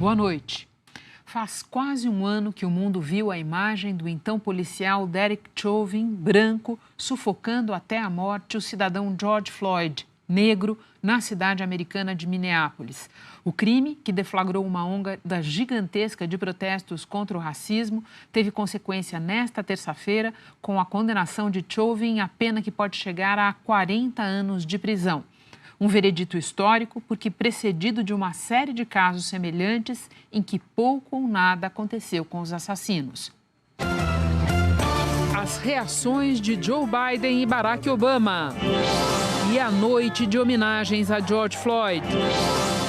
Boa noite. Faz quase um ano que o mundo viu a imagem do então policial Derek Chauvin, branco, sufocando até a morte o cidadão George Floyd, negro, na cidade americana de Minneapolis. O crime, que deflagrou uma onda gigantesca de protestos contra o racismo, teve consequência nesta terça-feira com a condenação de Chauvin a pena que pode chegar a 40 anos de prisão. Um veredito histórico porque precedido de uma série de casos semelhantes em que pouco ou nada aconteceu com os assassinos. As reações de Joe Biden e Barack Obama. E a noite de homenagens a George Floyd.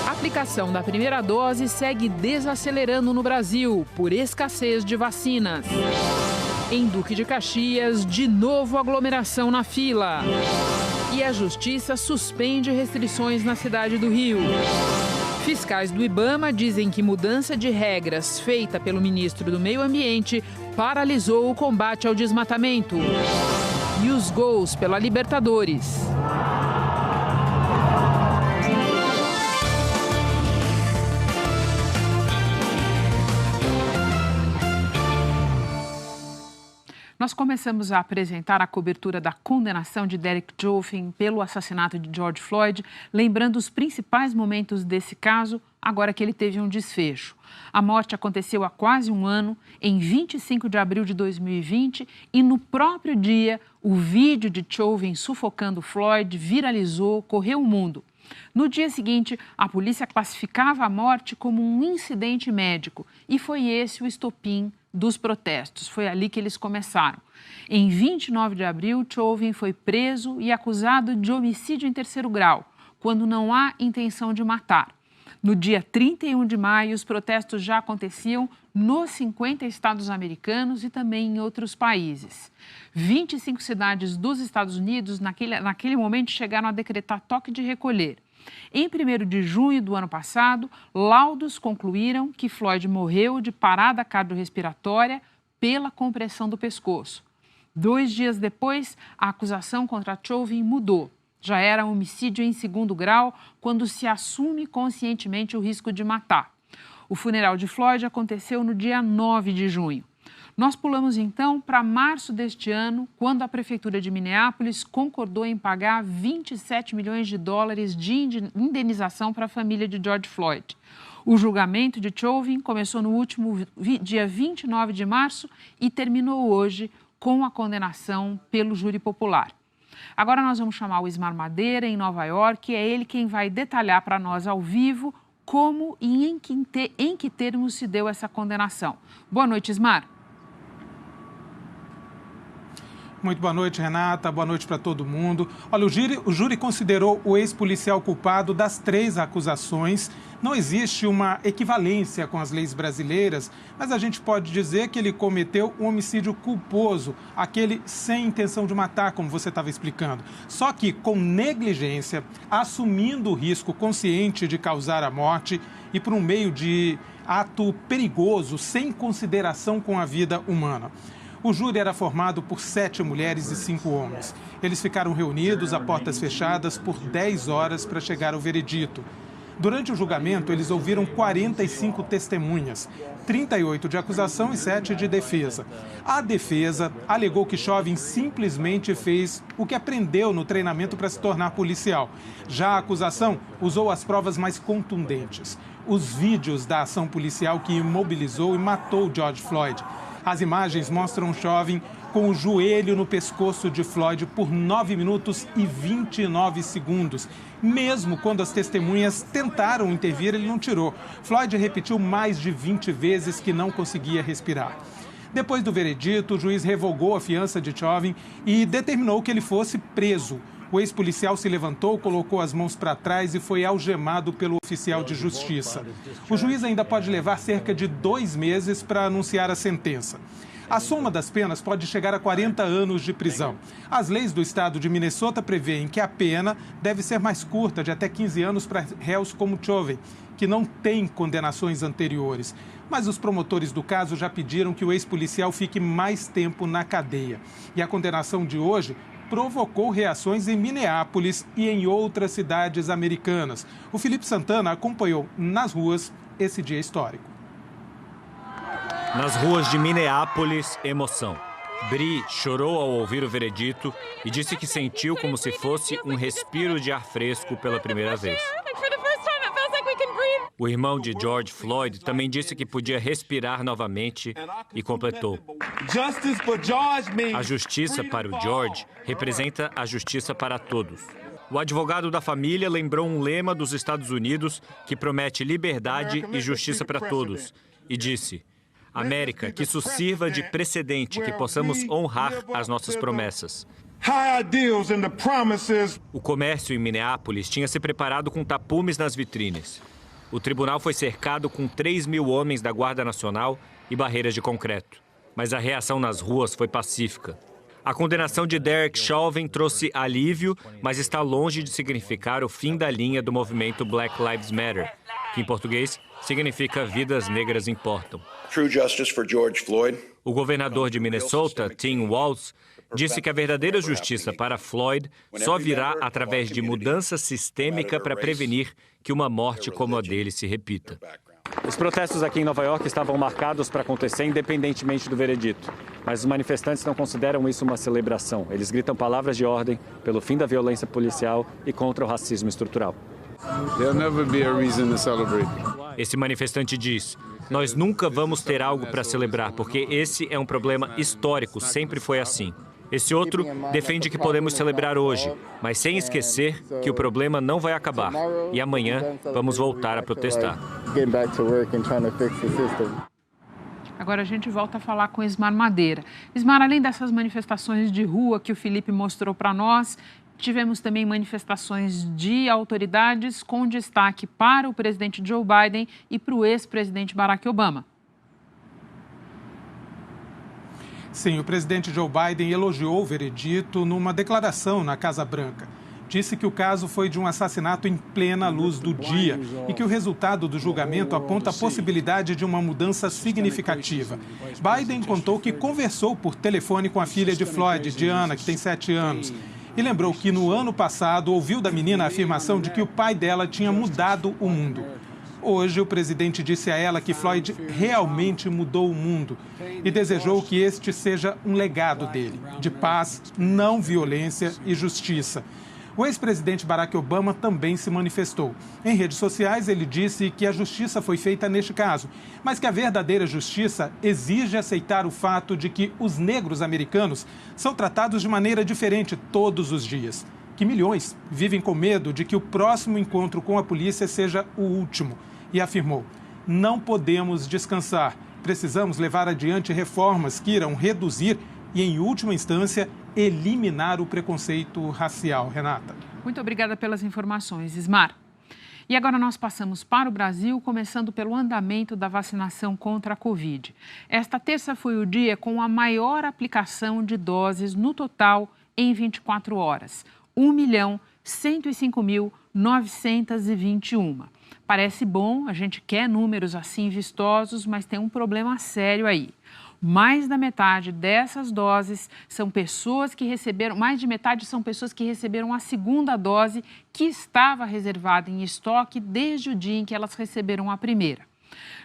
A aplicação da primeira dose segue desacelerando no Brasil por escassez de vacinas. Em Duque de Caxias, de novo aglomeração na fila. E a Justiça suspende restrições na cidade do Rio. Fiscais do IBAMA dizem que mudança de regras feita pelo ministro do Meio Ambiente paralisou o combate ao desmatamento. E os gols pela Libertadores. Nós começamos a apresentar a cobertura da condenação de Derek Chauvin pelo assassinato de George Floyd, lembrando os principais momentos desse caso, agora que ele teve um desfecho. A morte aconteceu há quase um ano, em 25 de abril de 2020, e no próprio dia, o vídeo de Chauvin sufocando Floyd viralizou, correu o mundo. No dia seguinte, a polícia classificava a morte como um incidente médico, e foi esse o estopim dos protestos. Foi ali que eles começaram. Em 29 de abril, Chauvin foi preso e acusado de homicídio em terceiro grau, quando não há intenção de matar. No dia 31 de maio, os protestos já aconteciam nos 50 estados americanos e também em outros países. 25 cidades dos Estados Unidos, naquele momento, chegaram a decretar toque de recolher. Em 1º de junho do ano passado, laudos concluíram que Floyd morreu de parada cardiorrespiratória pela compressão do pescoço. 2 dias depois, a acusação contra Chauvin mudou. Já era homicídio em segundo grau, quando se assume conscientemente o risco de matar. O funeral de Floyd aconteceu no dia 9 de junho. Nós pulamos então para março deste ano, quando a Prefeitura de Minneapolis concordou em pagar 27 milhões de dólares de indenização para a família de George Floyd. O julgamento de Chauvin começou no último dia 29 de março e terminou hoje com a condenação pelo júri popular. Agora nós vamos chamar o Ismar Madeira, em Nova York, é ele quem vai detalhar para nós ao vivo como e em que termos se deu essa condenação. Boa noite, Ismar. Muito boa noite, Renata. Boa noite para todo mundo. Olha, o júri considerou o ex-policial culpado das 3 acusações. Não existe uma equivalência com as leis brasileiras, mas a gente pode dizer que ele cometeu um homicídio culposo, aquele sem intenção de matar, como você estava explicando. Só que com negligência, assumindo o risco consciente de causar a morte e por um meio de ato perigoso, sem consideração com a vida humana. O júri era formado por 7 mulheres e 5 homens. Eles ficaram reunidos a portas fechadas por 10 horas para chegar ao veredito. Durante o julgamento, eles ouviram 45 testemunhas, 38 de acusação e 7 de defesa. A defesa alegou que Chauvin simplesmente fez o que aprendeu no treinamento para se tornar policial. Já a acusação usou as provas mais contundentes. Os vídeos da ação policial que imobilizou e matou George Floyd. As imagens mostram Chauvin com o joelho no pescoço de Floyd por 9 minutos e 29 segundos. Mesmo quando as testemunhas tentaram intervir, ele não tirou. Floyd repetiu mais de 20 vezes que não conseguia respirar. Depois do veredito, o juiz revogou a fiança de Chauvin e determinou que ele fosse preso. O ex-policial se levantou, colocou as mãos para trás e foi algemado pelo oficial de justiça. O juiz ainda pode levar cerca de 2 meses para anunciar a sentença. A soma das penas pode chegar a 40 anos de prisão. As leis do estado de Minnesota prevêem que a pena deve ser mais curta, de até 15 anos para réus como Chauvin, que não tem condenações anteriores. Mas os promotores do caso já pediram que o ex-policial fique mais tempo na cadeia. E a condenação de hoje provocou reações em Minneapolis e em outras cidades americanas. O Felipe Santana acompanhou nas ruas esse dia histórico. Nas ruas de Minneapolis, emoção. Bri chorou ao ouvir o veredito e disse que sentiu como se fosse um respiro de ar fresco pela primeira vez. O irmão de George Floyd também disse que podia respirar novamente e completou: a justiça para o George representa a justiça para todos. O advogado da família lembrou um lema dos Estados Unidos que promete liberdade e justiça para todos e disse: América, que isso sirva de precedente, que possamos honrar as nossas promessas. O comércio em Minneapolis tinha se preparado com tapumes nas vitrines. O tribunal foi cercado com 3.000 homens da Guarda Nacional e barreiras de concreto. Mas a reação nas ruas foi pacífica. A condenação de Derek Chauvin trouxe alívio, mas está longe de significar o fim da linha do movimento Black Lives Matter, que em português significa vidas negras importam. O governador de Minnesota, Tim Walz, disse que a verdadeira justiça para Floyd só virá através de mudança sistêmica para prevenir que uma morte como a dele se repita. Os protestos aqui em Nova York estavam marcados para acontecer independentemente do veredito. Mas os manifestantes não consideram isso uma celebração. Eles gritam palavras de ordem pelo fim da violência policial e contra o racismo estrutural. Esse manifestante diz: nós nunca vamos ter algo para celebrar, porque esse é um problema histórico, sempre foi assim. Esse outro defende que podemos celebrar hoje, mas sem esquecer que o problema não vai acabar. E amanhã vamos voltar a protestar. Agora a gente volta a falar com Ismar Madeira. Ismar, além dessas manifestações de rua que o Felipe mostrou para nós, tivemos também manifestações de autoridades com destaque para o presidente Joe Biden e para o ex-presidente Barack Obama. Sim, o presidente Joe Biden elogiou o veredito numa declaração na Casa Branca. Disse que o caso foi de um assassinato em plena luz do dia e que o resultado do julgamento aponta a possibilidade de uma mudança significativa. Biden contou que conversou por telefone com a filha de Floyd, Diana, que tem 7 anos. E lembrou que no ano passado ouviu da menina a afirmação de que o pai dela tinha mudado o mundo. Hoje, o presidente disse a ela que Floyd realmente mudou o mundo e desejou que este seja um legado dele, de paz, não violência e justiça. O ex-presidente Barack Obama também se manifestou. Em redes sociais, ele disse que a justiça foi feita neste caso, mas que a verdadeira justiça exige aceitar o fato de que os negros americanos são tratados de maneira diferente todos os dias. Que milhões vivem com medo de que o próximo encontro com a polícia seja o último. E afirmou: não podemos descansar. Precisamos levar adiante reformas que irão reduzir e, em última instância, eliminar o preconceito racial. Renata. Muito obrigada pelas informações, Ismar. E agora nós passamos para o Brasil, começando pelo andamento da vacinação contra a Covid. Esta terça foi o dia com a maior aplicação de doses no total em 24 horas. 1.105.921. Parece bom, a gente quer números assim vistosos, mas tem um problema sério aí. Mais da metade dessas doses são pessoas que receberam, mais de metade são pessoas que receberam a segunda dose que estava reservada em estoque desde o dia em que elas receberam a primeira.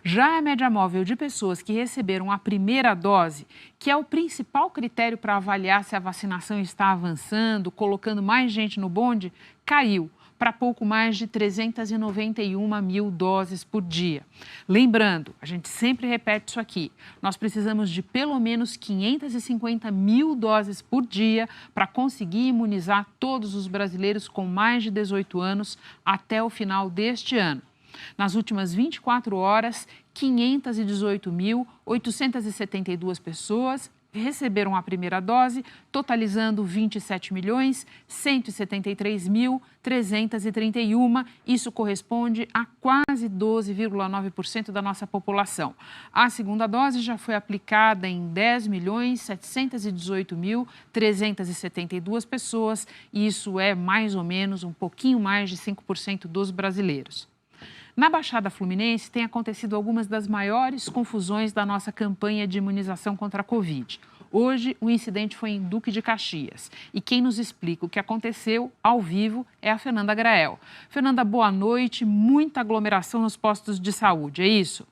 Já a média móvel de pessoas que receberam a primeira dose, que é o principal critério para avaliar se a vacinação está avançando, colocando mais gente no bonde, caiu para pouco mais de 391 mil doses por dia. Lembrando, a gente sempre repete isso aqui, nós precisamos de pelo menos 550 mil doses por dia para conseguir imunizar todos os brasileiros com mais de 18 anos até o final deste ano. Nas últimas 24 horas, 518.872 pessoas receberam a primeira dose, totalizando 27.173.331. Isso corresponde a quase 12,9% da nossa população. A segunda dose já foi aplicada em 10.718.372 pessoas. E isso é mais ou menos um pouquinho mais de 5% dos brasileiros. Na Baixada Fluminense, tem acontecido algumas das maiores confusões da nossa campanha de imunização contra a Covid. Hoje, o incidente foi em Duque de Caxias. E quem nos explica o que aconteceu ao vivo é a Fernanda Grael. Fernanda, boa noite. Muita aglomeração nos postos de saúde, é isso?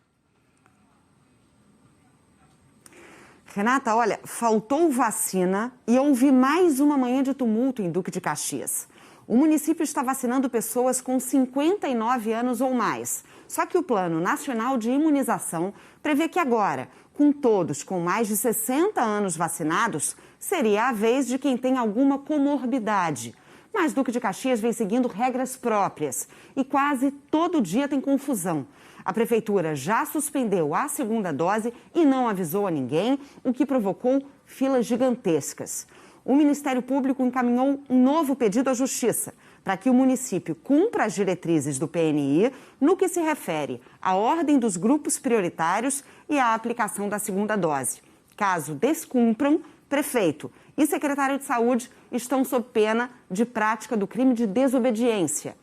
Renata, olha, faltou vacina e houve mais uma manhã de tumulto em Duque de Caxias. O município está vacinando pessoas com 59 anos ou mais. Só que o Plano Nacional de Imunização prevê que agora, com todos com mais de 60 anos vacinados, seria a vez de quem tem alguma comorbidade. Mas Duque de Caxias vem seguindo regras próprias e quase todo dia tem confusão. A prefeitura já suspendeu a segunda dose e não avisou a ninguém, o que provocou filas gigantescas. O Ministério Público encaminhou um novo pedido à Justiça para que o município cumpra as diretrizes do PNI no que se refere à ordem dos grupos prioritários e à aplicação da segunda dose. Caso descumpram, prefeito e secretário de Saúde estão sob pena de prática do crime de desobediência.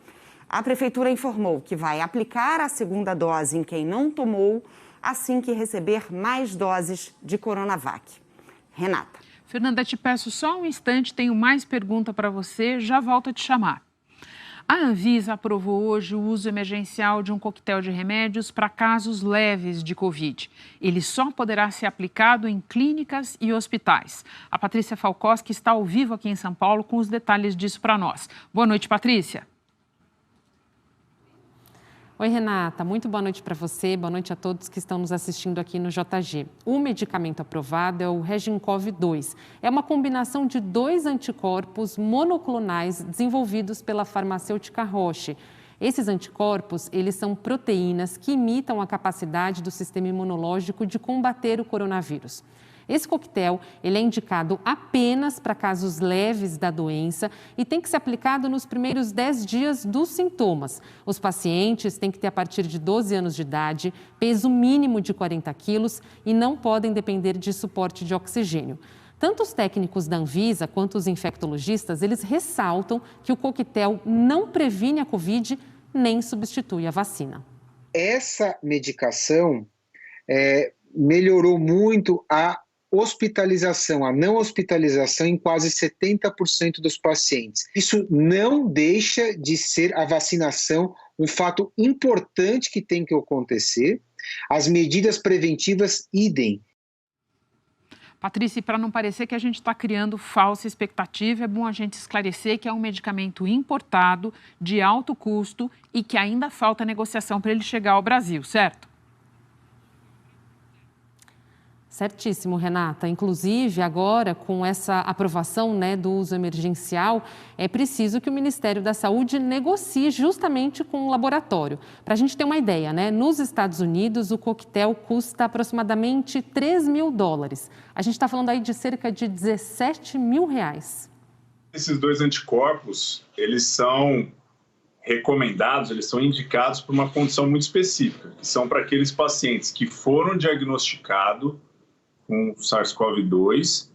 A prefeitura informou que vai aplicar a segunda dose em quem não tomou assim que receber mais doses de Coronavac. Renata. Fernanda, te peço só um instante, tenho mais pergunta para você, já volto a te chamar. A Anvisa aprovou hoje o uso emergencial de um coquetel de remédios para casos leves de Covid. Ele só poderá ser aplicado em clínicas e hospitais. A Patrícia Falkowski está ao vivo aqui em São Paulo com os detalhes disso para nós. Boa noite, Patrícia. Oi, Renata. Muito boa noite para você, boa noite a todos que estão nos assistindo aqui no JG. O medicamento aprovado é o Regencov 2. É uma combinação de 2 anticorpos monoclonais desenvolvidos pela farmacêutica Roche. Esses anticorpos, eles são proteínas que imitam a capacidade do sistema imunológico de combater o coronavírus. Esse coquetel ele é indicado apenas para casos leves da doença e tem que ser aplicado nos primeiros 10 dias dos sintomas. Os pacientes têm que ter a partir de 12 anos de idade, peso mínimo de 40 quilos e não podem depender de suporte de oxigênio. Tanto os técnicos da Anvisa quanto os infectologistas, eles ressaltam que o coquetel não previne a Covid nem substitui a vacina. Essa medicação melhorou muito a hospitalização, a não hospitalização em quase 70% dos pacientes. Isso não deixa de ser a vacinação um fato importante que tem que acontecer. As medidas preventivas, idem. Patrícia, para não parecer que a gente está criando falsa expectativa, é bom a gente esclarecer que é um medicamento importado, de alto custo e que ainda falta negociação para ele chegar ao Brasil, certo? Certíssimo, Renata. Inclusive, agora, com essa aprovação do uso emergencial, é preciso que o Ministério da Saúde negocie justamente com o laboratório. Para a gente ter uma ideia, nos Estados Unidos, o coquetel custa aproximadamente $3.000. A gente está falando aí de cerca de R$17 mil. Esses 2 anticorpos, eles são recomendados, eles são indicados por uma condição muito específica, que são para aqueles pacientes que foram diagnosticados com SARS-CoV-2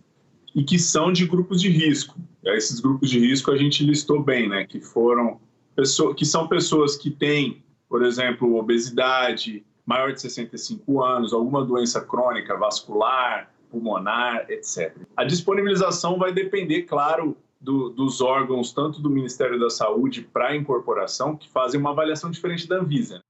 e que são de grupos de risco. Esses grupos de risco a gente listou bem, que são pessoas que têm, por exemplo, obesidade, maior de 65 anos, alguma doença crônica, vascular, pulmonar, etc. A disponibilização vai depender, claro, dos órgãos, tanto do Ministério da Saúde para a incorporação, que fazem uma avaliação diferente da Anvisa.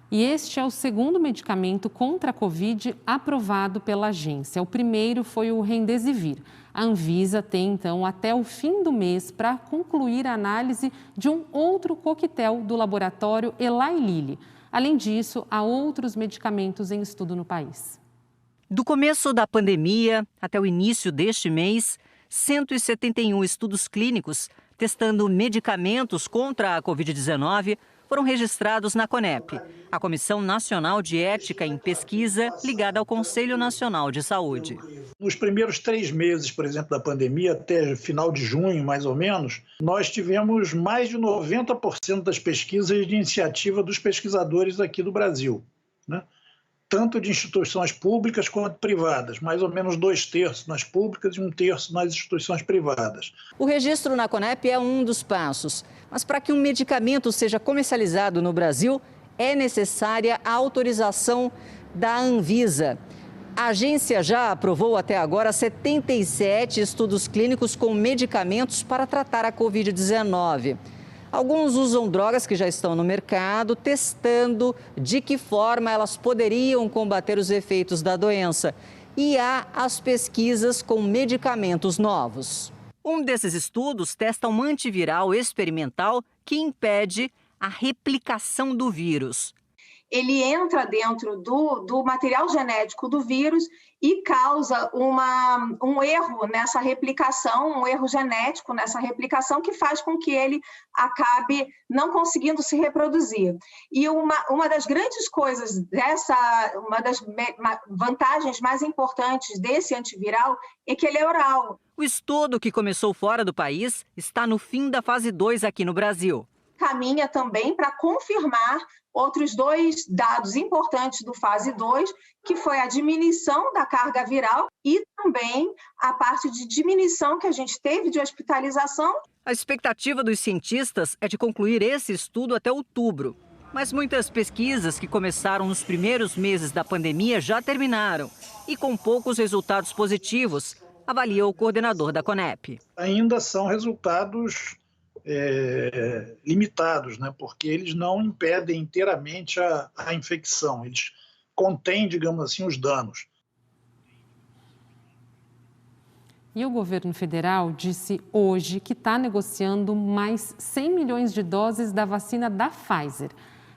E este é o segundo medicamento contra a Covid aprovado pela agência. O primeiro foi o Remdesivir. A Anvisa tem, então, até o fim do mês para concluir a análise de um outro coquetel do laboratório Eli Lilly. Além disso, há outros medicamentos em estudo no país. Do começo da pandemia até o início deste mês, 171 estudos clínicos testando medicamentos contra a Covid-19 foram registrados na CONEP, a Comissão Nacional de Ética em Pesquisa ligada ao Conselho Nacional de Saúde. Nos primeiros 3 meses, por exemplo, da pandemia, até final de junho, mais ou menos, nós tivemos mais de 90% das pesquisas de iniciativa dos pesquisadores aqui do Brasil, tanto de instituições públicas quanto privadas, mais ou menos 2/3 nas públicas e 1/3 nas instituições privadas. O registro na CONEP é um dos passos, mas para que um medicamento seja comercializado no Brasil, é necessária a autorização da Anvisa. A agência já aprovou até agora 77 estudos clínicos com medicamentos para tratar a Covid-19. Alguns usam drogas que já estão no mercado, testando de que forma elas poderiam combater os efeitos da doença. E há as pesquisas com medicamentos novos. Um desses estudos testa um antiviral experimental que impede a replicação do vírus. Ele entra dentro do material genético do vírus e causa um erro nessa replicação, um erro genético nessa replicação que faz com que ele acabe não conseguindo se reproduzir. E uma das grandes coisas uma das vantagens mais importantes desse antiviral é que ele é oral. O estudo, que começou fora do país, está no fim da fase 2 aqui no Brasil. Caminha também para confirmar outros 2 dados importantes do fase 2, que foi a diminuição da carga viral e também a parte de diminuição que a gente teve de hospitalização. A expectativa dos cientistas é de concluir esse estudo até outubro. Mas muitas pesquisas que começaram nos primeiros meses da pandemia já terminaram e com poucos resultados positivos, avalia o coordenador da CONEP. Ainda são resultados limitados, né? Porque eles não impedem inteiramente a infecção, eles contêm, digamos assim, os danos. E o governo federal disse hoje que está negociando mais 100 milhões de doses da vacina da Pfizer.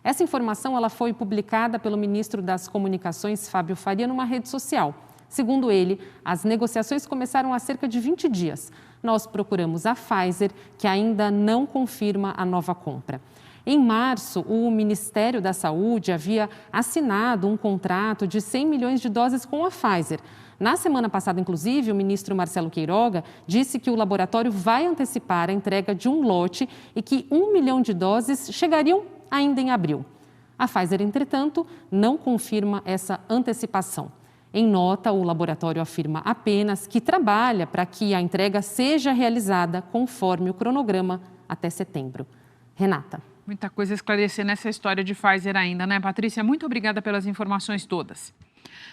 Essa informação ela foi publicada pelo ministro das Comunicações, Fábio Faria, numa rede social. Segundo ele, as negociações começaram há cerca de 20 dias. Nós procuramos a Pfizer, que ainda não confirma a nova compra. Em março, o Ministério da Saúde havia assinado um contrato de 100 milhões de doses com a Pfizer. Na semana passada, inclusive, o ministro Marcelo Queiroga disse que o laboratório vai antecipar a entrega de um lote e que 1 milhão de doses chegariam ainda em abril. A Pfizer, entretanto, não confirma essa antecipação. Em nota, o laboratório afirma apenas que trabalha para que a entrega seja realizada conforme o cronograma até setembro. Renata. Muita coisa a esclarecer nessa história de Pfizer ainda, né, Patrícia? Muito obrigada pelas informações todas.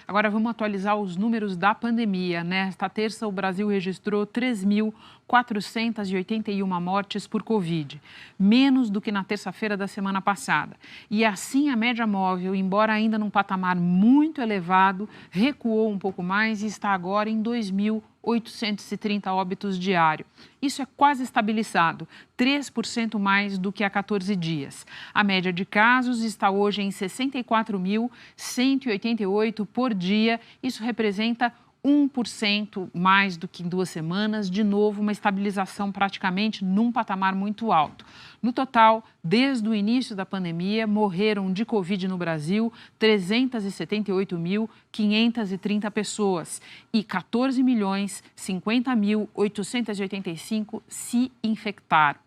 Agora vamos atualizar os números da pandemia. Nesta terça, o Brasil registrou 3.481 mortes por Covid, menos do que na terça-feira da semana passada. E assim, a média móvel, embora ainda num patamar muito elevado, recuou um pouco mais e está agora em 2.830 óbitos diário. Isso é quase estabilizado, 3% mais do que há 14 dias. A média de casos está hoje em 64.188 por dia. Isso representa 1% mais do que em 2 semanas, de novo uma estabilização praticamente num patamar muito alto. No total, desde o início da pandemia, morreram de Covid no Brasil 378.530 pessoas e 14.050.885 se infectaram.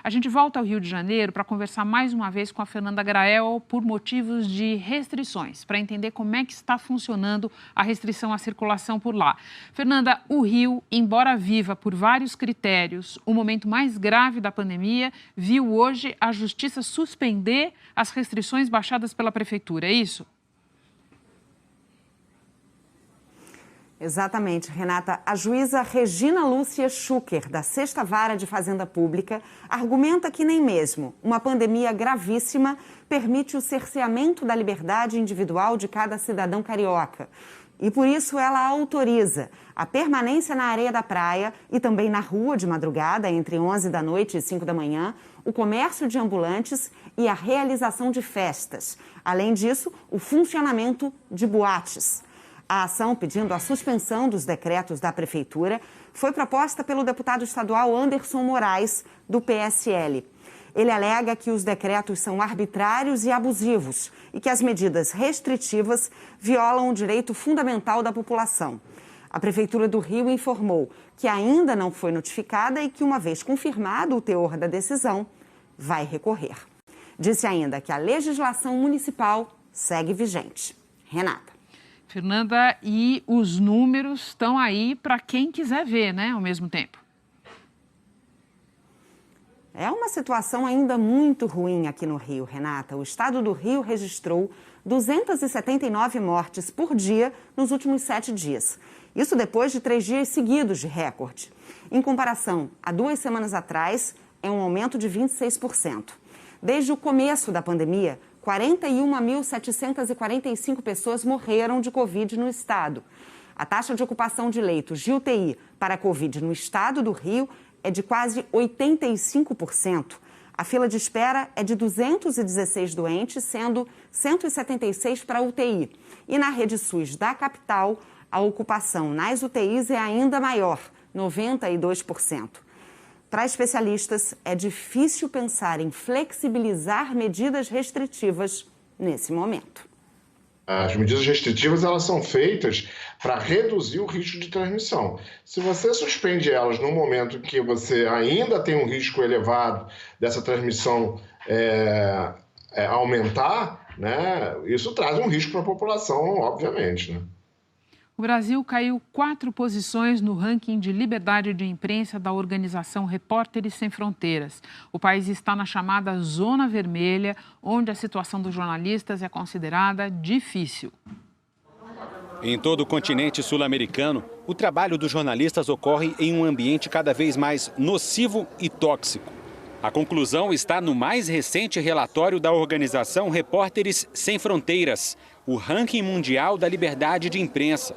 A gente volta ao Rio de Janeiro para conversar mais uma vez com a Fernanda Grael por motivos de restrições, para entender como é que está funcionando a restrição à circulação por lá. Fernanda, o Rio, embora viva por vários critérios o momento mais grave da pandemia, viu hoje a Justiça suspender as restrições baixadas pela Prefeitura, é isso? Exatamente, Renata. A juíza Regina Lúcia Schucker, da 6ª Vara de Fazenda Pública, argumenta que nem mesmo uma pandemia gravíssima permite o cerceamento da liberdade individual de cada cidadão carioca. E por isso ela autoriza a permanência na areia da praia e também na rua de madrugada, entre 11 da noite e 5 da manhã, o comércio de ambulantes e a realização de festas. Além disso, o funcionamento de boates. A ação pedindo a suspensão dos decretos da Prefeitura foi proposta pelo deputado estadual Anderson Moraes, do PSL. Ele alega que os decretos são arbitrários e abusivos e que as medidas restritivas violam o direito fundamental da população. A Prefeitura do Rio informou que ainda não foi notificada e que, uma vez confirmado o teor da decisão, vai recorrer. Disse ainda que a legislação municipal segue vigente. Renata. Fernanda, e os números estão aí para quem quiser ver, né, ao mesmo tempo. É uma situação ainda muito ruim aqui no Rio, Renata. O estado do Rio registrou 279 mortes por dia nos últimos 7 dias. Isso depois de 3 dias seguidos de recorde. Em comparação a 2 semanas atrás, é um aumento de 26%. Desde o começo da pandemia, 41.745 pessoas morreram de Covid no estado. A taxa de ocupação de leitos de UTI para a Covid no estado do Rio é de quase 85%. A fila de espera é de 216 doentes, sendo 176 para UTI. E na rede SUS da capital, a ocupação nas UTIs é ainda maior, 92%. Para especialistas, é difícil pensar em flexibilizar medidas restritivas nesse momento. As medidas restritivas elas são feitas para reduzir o risco de transmissão. Se você suspende elas no momento que você ainda tem um risco elevado dessa transmissão aumentar, né, isso traz um risco para a população, obviamente, né? O Brasil caiu 4 posições no ranking de liberdade de imprensa da organização Repórteres Sem Fronteiras. O país está na chamada Zona Vermelha, onde a situação dos jornalistas é considerada difícil. Em todo o continente sul-americano, o trabalho dos jornalistas ocorre em um ambiente cada vez mais nocivo e tóxico. A conclusão está no mais recente relatório da organização Repórteres Sem Fronteiras, o ranking mundial da liberdade de imprensa.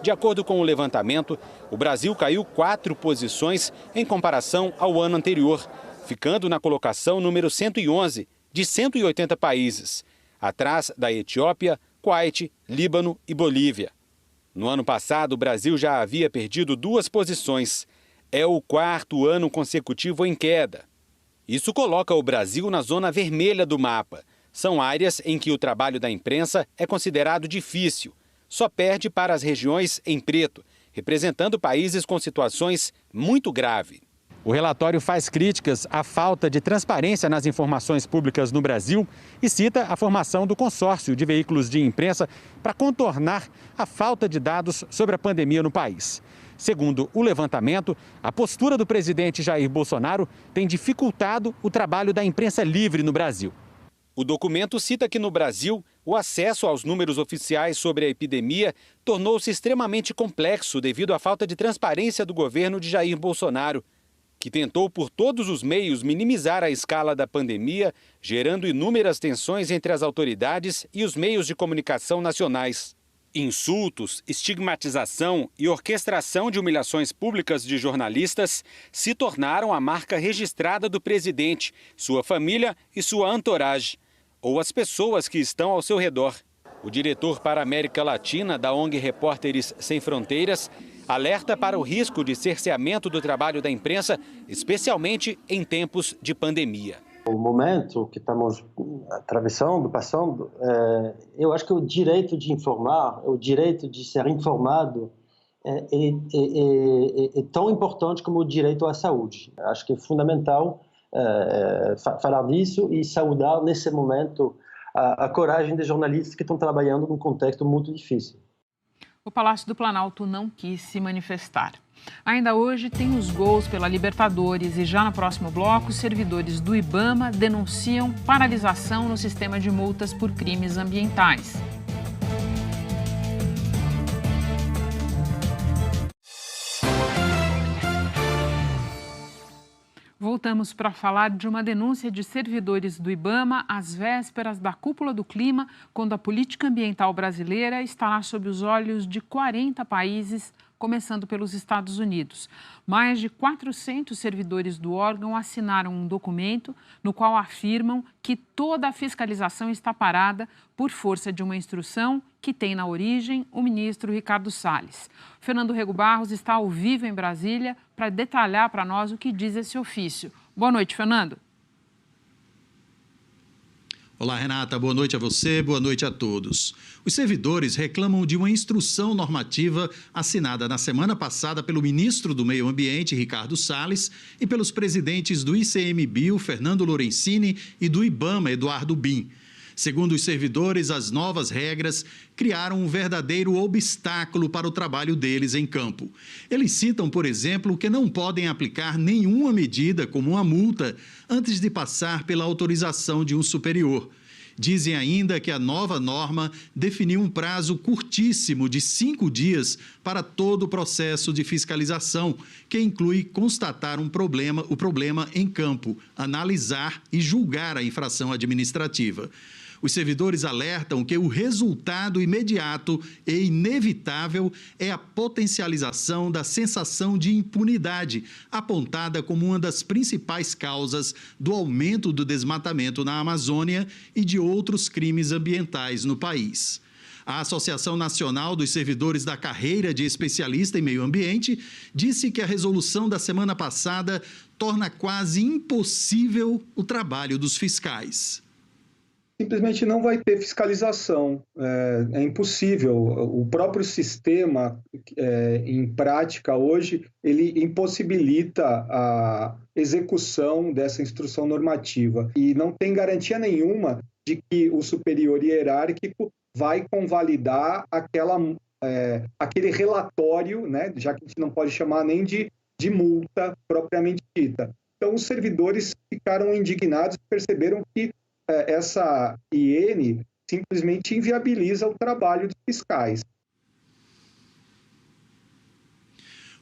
De acordo com o levantamento, o Brasil caiu 4 posições em comparação ao ano anterior, ficando na colocação número 111 de 180 países, atrás da Etiópia, Kuwait, Líbano e Bolívia. No ano passado, o Brasil já havia perdido 2 posições. É o 4º ano consecutivo em queda. Isso coloca o Brasil na zona vermelha do mapa. São áreas em que o trabalho da imprensa é considerado difícil. Só perde para as regiões em preto, representando países com situações muito graves. O relatório faz críticas à falta de transparência nas informações públicas no Brasil e cita a formação do consórcio de veículos de imprensa para contornar a falta de dados sobre a pandemia no país. Segundo o levantamento, a postura do presidente Jair Bolsonaro tem dificultado o trabalho da imprensa livre no Brasil. O documento cita que no Brasil, o acesso aos números oficiais sobre a epidemia tornou-se extremamente complexo devido à falta de transparência do governo de Jair Bolsonaro, que tentou por todos os meios minimizar a escala da pandemia, gerando inúmeras tensões entre as autoridades e os meios de comunicação nacionais. Insultos, estigmatização e orquestração de humilhações públicas de jornalistas se tornaram a marca registrada do presidente, sua família e sua entourage, ou as pessoas que estão ao seu redor. O diretor para a América Latina da ONG Repórteres Sem Fronteiras alerta para o risco de cerceamento do trabalho da imprensa, especialmente em tempos de pandemia. O momento que estamos passando, eu acho que o direito de informar, o direito de ser informado é tão importante como o direito à saúde. Acho que é fundamental falar disso e saudar nesse momento a coragem de jornalistas que estão trabalhando num contexto muito difícil. O Palácio do Planalto não quis se manifestar. Ainda hoje tem os gols pela Libertadores e já no próximo bloco, os servidores do IBAMA denunciam paralisação no sistema de multas por crimes ambientais. Voltamos para falar de uma denúncia de servidores do IBAMA às vésperas da Cúpula do Clima, quando a política ambiental brasileira estará sob os olhos de 40 países, começando pelos Estados Unidos. Mais de 400 servidores do órgão assinaram um documento no qual afirmam que toda a fiscalização está parada por força de uma instrução que tem na origem o ministro Ricardo Salles. Fernando Rego Barros está ao vivo em Brasília para detalhar para nós o que diz esse ofício. Boa noite, Fernando. Olá, Renata. Boa noite a você, boa noite a todos. Os servidores reclamam de uma instrução normativa assinada na semana passada pelo ministro do Meio Ambiente, Ricardo Salles, e pelos presidentes do ICMBio, Fernando Lorenzini, e do IBAMA, Eduardo Bin. Segundo os servidores, as novas regras criaram um verdadeiro obstáculo para o trabalho deles em campo. Eles citam, por exemplo, que não podem aplicar nenhuma medida, como uma multa, antes de passar pela autorização de um superior. Dizem ainda que a nova norma definiu um prazo curtíssimo de 5 dias para todo o processo de fiscalização, que inclui constatar o problema em campo, analisar e julgar a infração administrativa. Os servidores alertam que o resultado imediato e inevitável é a potencialização da sensação de impunidade, apontada como uma das principais causas do aumento do desmatamento na Amazônia e de outros crimes ambientais no país. A Associação Nacional dos Servidores da Carreira de Especialista em Meio Ambiente disse que a resolução da semana passada torna quase impossível o trabalho dos fiscais. Simplesmente não vai ter fiscalização, é impossível. O próprio sistema, em prática hoje, ele impossibilita a execução dessa instrução normativa e não tem garantia nenhuma de que o superior hierárquico vai convalidar aquele relatório, né, já que a gente não pode chamar nem de multa propriamente dita. Então, os servidores ficaram indignados e perceberam que essa IN simplesmente inviabiliza o trabalho dos fiscais.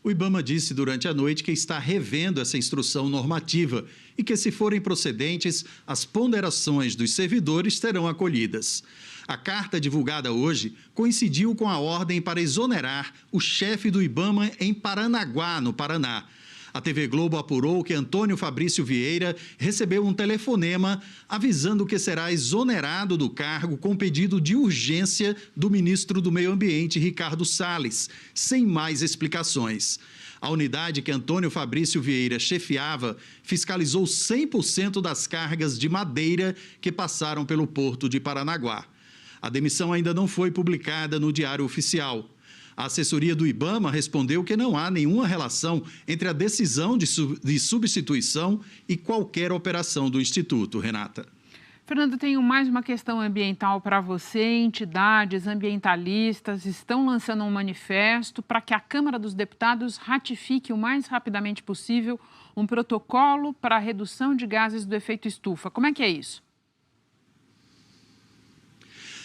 O IBAMA disse durante a noite que está revendo essa instrução normativa e que, se forem procedentes, as ponderações dos servidores serão acolhidas. A carta divulgada hoje coincidiu com a ordem para exonerar o chefe do IBAMA em Paranaguá, no Paraná. A TV Globo apurou que Antônio Fabrício Vieira recebeu um telefonema avisando que será exonerado do cargo com pedido de urgência do ministro do Meio Ambiente, Ricardo Salles, sem mais explicações. A unidade que Antônio Fabrício Vieira chefiava fiscalizou 100% das cargas de madeira que passaram pelo porto de Paranaguá. A demissão ainda não foi publicada no Diário Oficial. A assessoria do IBAMA respondeu que não há nenhuma relação entre a decisão de substituição e qualquer operação do Instituto. Renata. Fernando, tenho mais uma questão ambiental para você. Entidades ambientalistas estão lançando um manifesto para que a Câmara dos Deputados ratifique o mais rapidamente possível um protocolo para a redução de gases do efeito estufa. Como é que é isso?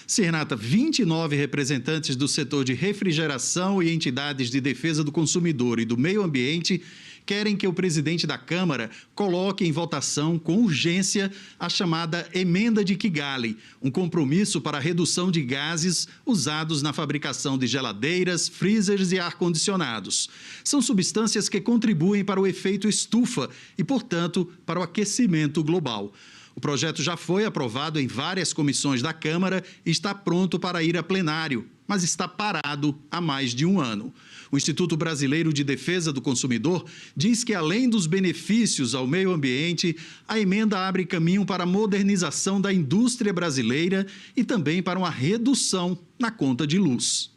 Sim, Renata, 29 representantes do setor de refrigeração e entidades de defesa do consumidor e do meio ambiente querem que o presidente da Câmara coloque em votação com urgência a chamada Emenda de Kigali, um compromisso para a redução de gases usados na fabricação de geladeiras, freezers e ar-condicionados. São substâncias que contribuem para o efeito estufa e, portanto, para o aquecimento global. O projeto já foi aprovado em várias comissões da Câmara e está pronto para ir a plenário, mas está parado há mais de um ano. O Instituto Brasileiro de Defesa do Consumidor diz que, além dos benefícios ao meio ambiente, a emenda abre caminho para a modernização da indústria brasileira e também para uma redução na conta de luz.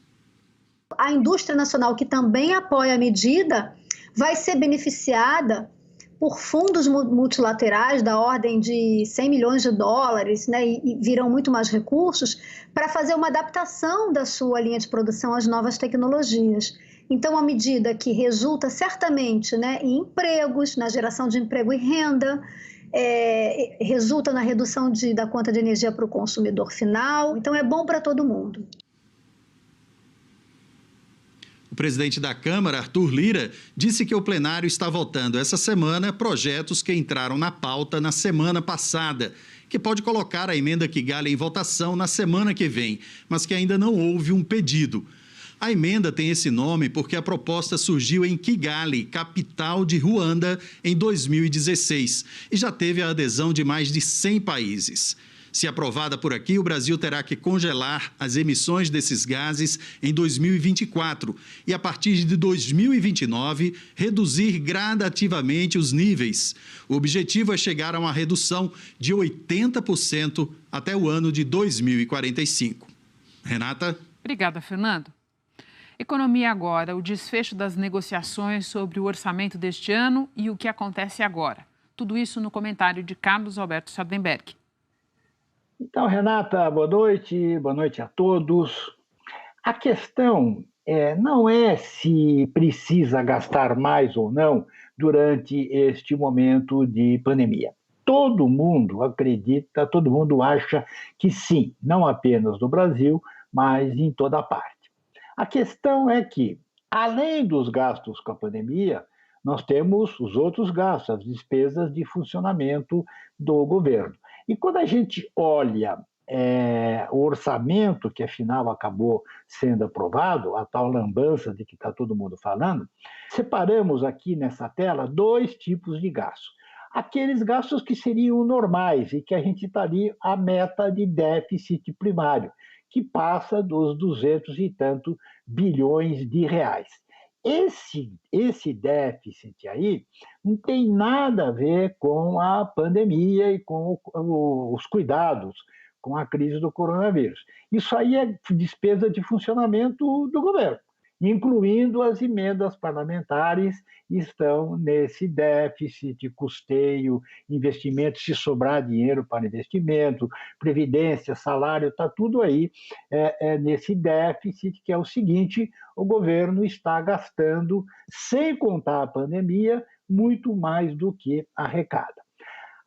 A indústria nacional, que também apoia a medida, vai ser beneficiada por fundos multilaterais da ordem de 100 milhões de dólares, né, e virão muito mais recursos para fazer uma adaptação da sua linha de produção às novas tecnologias. Então, a medida que resulta certamente, né, em empregos, na geração de emprego e renda, resulta na redução da conta de energia para o consumidor final. Então, é bom para todo mundo. O presidente da Câmara, Arthur Lira, disse que o plenário está votando essa semana projetos que entraram na pauta na semana passada, que pode colocar a emenda Kigali em votação na semana que vem, mas que ainda não houve um pedido. A emenda tem esse nome porque a proposta surgiu em Kigali, capital de Ruanda, em 2016, e já teve a adesão de mais de 100 países. Se aprovada por aqui, o Brasil terá que congelar as emissões desses gases em 2024 e, a partir de 2029, reduzir gradativamente os níveis. O objetivo é chegar a uma redução de 80% até o ano de 2045. Renata? Obrigada, Fernando. Economia agora, o desfecho das negociações sobre o orçamento deste ano e o que acontece agora. Tudo isso no comentário de Carlos Alberto Sardenberg. Então, Renata, boa noite a todos. A questão não é se precisa gastar mais ou não durante este momento de pandemia. todo mundo acredita, todo mundo acha que sim, não apenas no Brasil, mas em toda parte. A questão é que, além dos gastos com a pandemia, nós temos os outros gastos, as despesas de funcionamento do governo. E quando a gente olha o orçamento, que afinal acabou sendo aprovado, a tal lambança de que está todo mundo falando, separamos aqui nessa tela 2 tipos de gastos. Aqueles gastos que seriam normais e que a gente está ali a meta de déficit primário, que passa dos 200 e tanto bilhões de reais. Esse déficit aí não tem nada a ver com a pandemia e com os cuidados com a crise do coronavírus. Isso aí é despesa de funcionamento do governo, incluindo as emendas parlamentares, estão nesse déficit, custeio, investimento, se sobrar dinheiro para investimento, previdência, salário, está tudo aí nesse déficit, que é o seguinte: o governo está gastando, sem contar a pandemia, muito mais do que arrecada.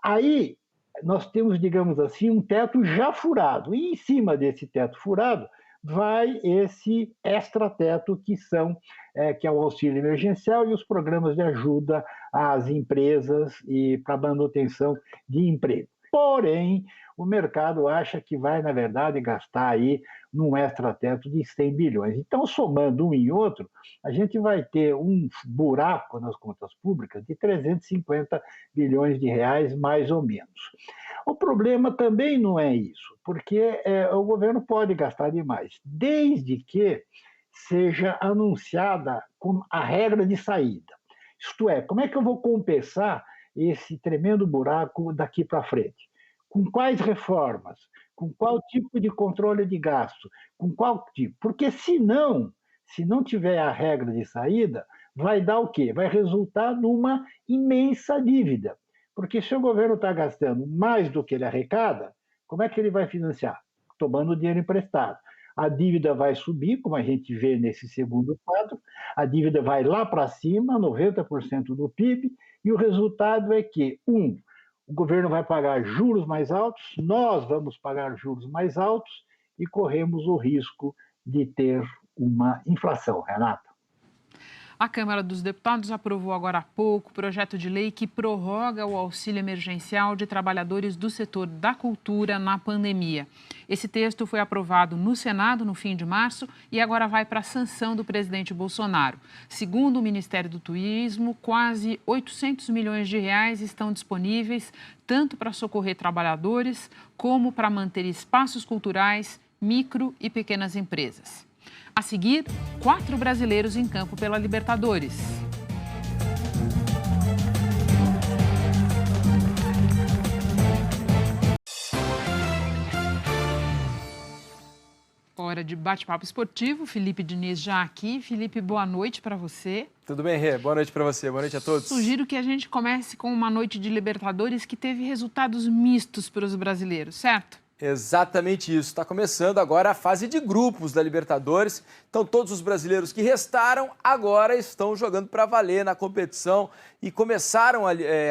Aí, nós temos, digamos assim, um teto já furado. E em cima desse teto furado vai esse extrateto, que é o auxílio emergencial e os programas de ajuda às empresas e para manutenção de emprego. Porém, o mercado acha que vai, na verdade, gastar aí num extrateto de 100 bilhões. Então, somando um e outro, a gente vai ter um buraco nas contas públicas de 350 bilhões de reais, mais ou menos. O problema também não é isso, porque o governo pode gastar demais, desde que seja anunciada a regra de saída. Isto é, como é que eu vou compensar esse tremendo buraco daqui para frente? Com quais reformas? Com qual tipo de controle de gasto? Com qual tipo? Porque se não tiver a regra de saída, vai dar o quê? Vai resultar numa imensa dívida. Porque se o governo está gastando mais do que ele arrecada, como é que ele vai financiar? Tomando dinheiro emprestado. A dívida vai subir, como a gente vê nesse segundo quadro, a dívida vai lá para cima, 90% do PIB, e o resultado é que, o governo vai pagar juros mais altos, nós vamos pagar juros mais altos e corremos o risco de ter uma inflação, Renata. A Câmara dos Deputados aprovou agora há pouco o projeto de lei que prorroga o auxílio emergencial de trabalhadores do setor da cultura na pandemia. Esse texto foi aprovado no Senado no fim de março e agora vai para a sanção do presidente Bolsonaro. Segundo o Ministério do Turismo, quase 800 milhões de reais estão disponíveis tanto para socorrer trabalhadores como para manter espaços culturais, micro e pequenas empresas. A seguir, 4 brasileiros em campo pela Libertadores. Hora de bate-papo esportivo. Felipe Diniz já aqui. Felipe, boa noite para você. Tudo bem, Rê? Boa noite para você. Boa noite a todos. Sugiro que a gente comece com uma noite de Libertadores que teve resultados mistos para os brasileiros, certo? Exatamente isso. Está começando agora a fase de grupos da Libertadores. Então, todos os brasileiros que restaram agora estão jogando para valer na competição e começaram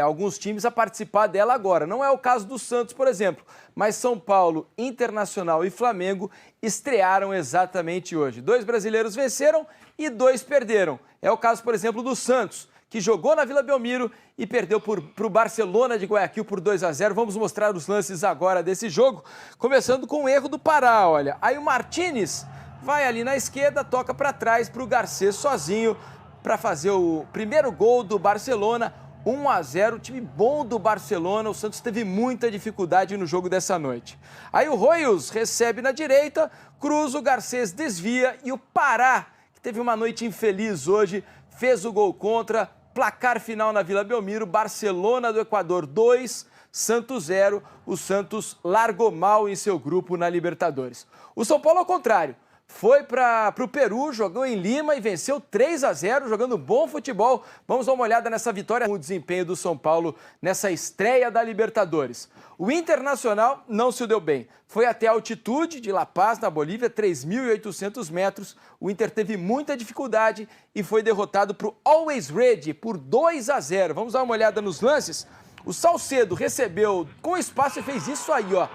alguns times a participar dela agora. Não é o caso do Santos, por exemplo, mas São Paulo, Internacional e Flamengo estrearam exatamente hoje. 2 brasileiros venceram e 2 perderam. É o caso, por exemplo, do Santos, que jogou na Vila Belmiro e perdeu para o Barcelona de Guayaquil por 2-0. Vamos mostrar os lances agora desse jogo, começando com o erro do Pará, olha. Aí o Martínez vai ali na esquerda, toca para trás para o Garcês sozinho para fazer o primeiro gol do Barcelona, 1-0, time bom do Barcelona. O Santos teve muita dificuldade no jogo dessa noite. Aí o Royos recebe na direita, cruza, o Garcês desvia e o Pará, que teve uma noite infeliz hoje, fez o gol contra. Placar final na Vila Belmiro, Barcelona do Equador 2, Santos 0. O Santos largou mal em seu grupo na Libertadores. O São Paulo, ao contrário, foi para o Peru, jogou em Lima e venceu 3-0, jogando bom futebol. Vamos dar uma olhada nessa vitória, o desempenho do São Paulo nessa estreia da Libertadores. O Internacional não se deu bem. Foi até a altitude de La Paz, na Bolívia, 3.800 metros. O Inter teve muita dificuldade e foi derrotado para o Always Ready por 2-0. Vamos dar uma olhada nos lances. O Salcedo recebeu com espaço e fez isso aí, ó.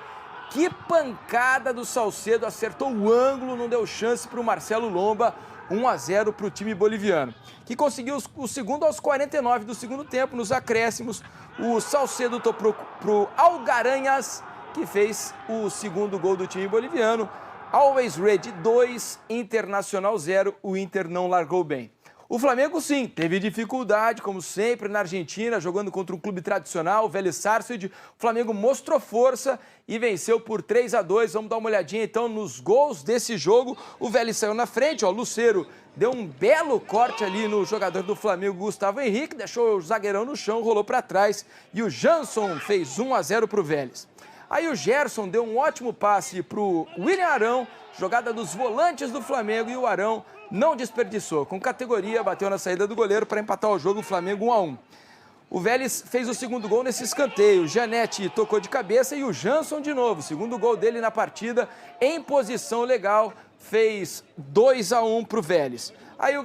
Que pancada do Salcedo, acertou o ângulo, não deu chance para o Marcelo Lomba. 1-0 para o time boliviano, que conseguiu o segundo aos 49 do segundo tempo, nos acréscimos. O Salcedo tocou para o Algaranhas, que fez o segundo gol do time boliviano. Always Ready 2, Internacional 0, o Inter não largou bem. O Flamengo, sim, teve dificuldade, como sempre, na Argentina, jogando contra um clube tradicional, o Vélez Sarsfield. O Flamengo mostrou força e venceu por 3-2. Vamos dar uma olhadinha, então, nos gols desse jogo. O Vélez saiu na frente, ó, o Lucero deu um belo corte ali no jogador do Flamengo, Gustavo Henrique, deixou o zagueirão no chão, rolou para trás. E o Jansson fez 1-0 para o Vélez. Aí o Gerson deu um ótimo passe para o William Arão, jogada dos volantes do Flamengo, e o Arão não desperdiçou. Com categoria, bateu na saída do goleiro para empatar o jogo, o Flamengo 1-1. O Vélez fez o segundo gol nesse escanteio. O Janete tocou de cabeça e o Jansson de novo. Segundo gol dele na partida, em posição legal, fez 2-1 para o Vélez. Aí o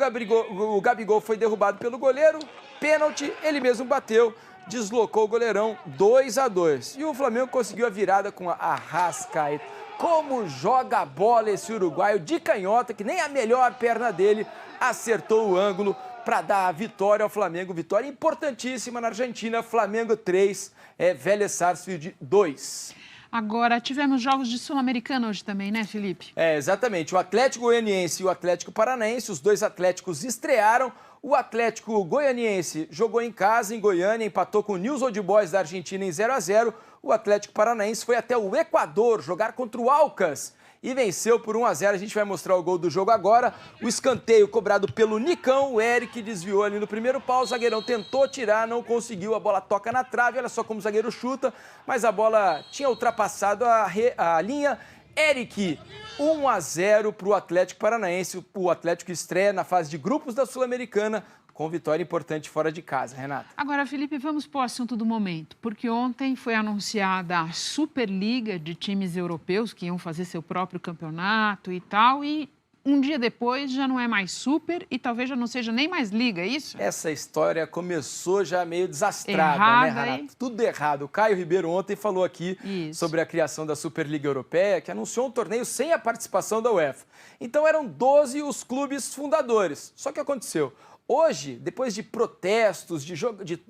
Gabigol foi derrubado pelo goleiro, pênalti, ele mesmo bateu, deslocou o goleirão, 2-2. E o Flamengo conseguiu a virada com a Arrascaeta. Como joga a bola esse uruguaio de canhota, que nem a melhor perna dele acertou o ângulo para dar a vitória ao Flamengo. Vitória importantíssima na Argentina. Flamengo 3, Vélez Sarsfield 2. Agora, tivemos jogos de Sul-Americana hoje também, né, Felipe? Exatamente. O Atlético Goianiense e o Atlético Paranaense, os dois Atléticos estrearam. O Atlético Goianiense jogou em casa, em Goiânia, empatou com o News Old Boys da Argentina em 0-0. O Atlético Paranaense foi até o Equador jogar contra o Alcas e venceu por 1-0. A gente vai mostrar o gol do jogo agora. O escanteio cobrado pelo Nicão, o Eric desviou ali no primeiro pau, o zagueirão tentou tirar, não conseguiu, a bola toca na trave, olha só como o zagueiro chuta, mas a bola tinha ultrapassado a linha. Eric, 1-0 para o Atlético Paranaense. O Atlético estreia na fase de grupos da Sul-Americana com vitória importante fora de casa, Renata. Agora, Felipe, vamos para o assunto do momento, porque ontem foi anunciada a Superliga de times europeus que iam fazer seu próprio campeonato e tal, e um dia depois já não é mais Super e talvez já não seja nem mais Liga, é isso? Essa história começou já meio desastrada, errada, né, Renata? Tudo errado. O Caio Ribeiro ontem falou aqui sobre a criação da Superliga Europeia, que anunciou um torneio sem a participação da UEFA. Então eram 12 os clubes fundadores. Só que aconteceu. Hoje, depois de protestos de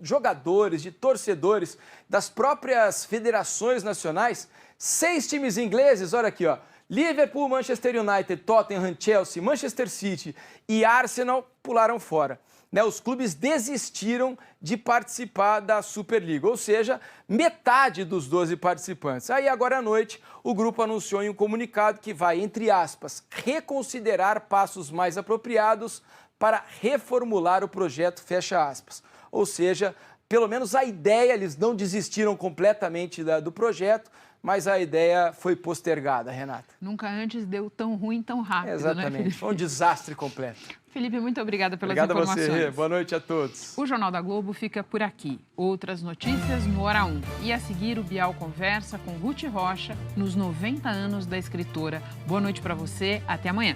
jogadores, de torcedores, das próprias federações nacionais, 6 times ingleses, olha aqui, ó, Liverpool, Manchester United, Tottenham, Chelsea, Manchester City e Arsenal pularam fora. Os clubes desistiram de participar da Superliga, ou seja, metade dos 12 participantes. Aí agora à noite, o grupo anunciou em um comunicado que vai, entre aspas, reconsiderar passos mais apropriados para reformular o projeto, fecha aspas. Ou seja, pelo menos a ideia, eles não desistiram completamente do projeto, mas a ideia foi postergada, Renata. Nunca antes deu tão ruim, tão rápido, exatamente, né, foi um desastre completo. Felipe, muito obrigada pelas informações. informações. Obrigado a você, boa noite a todos. O Jornal da Globo fica por aqui. Outras notícias no Hora 1. E a seguir, o Bial conversa com Ruth Rocha nos 90 anos da escritora. Boa noite para você, até amanhã.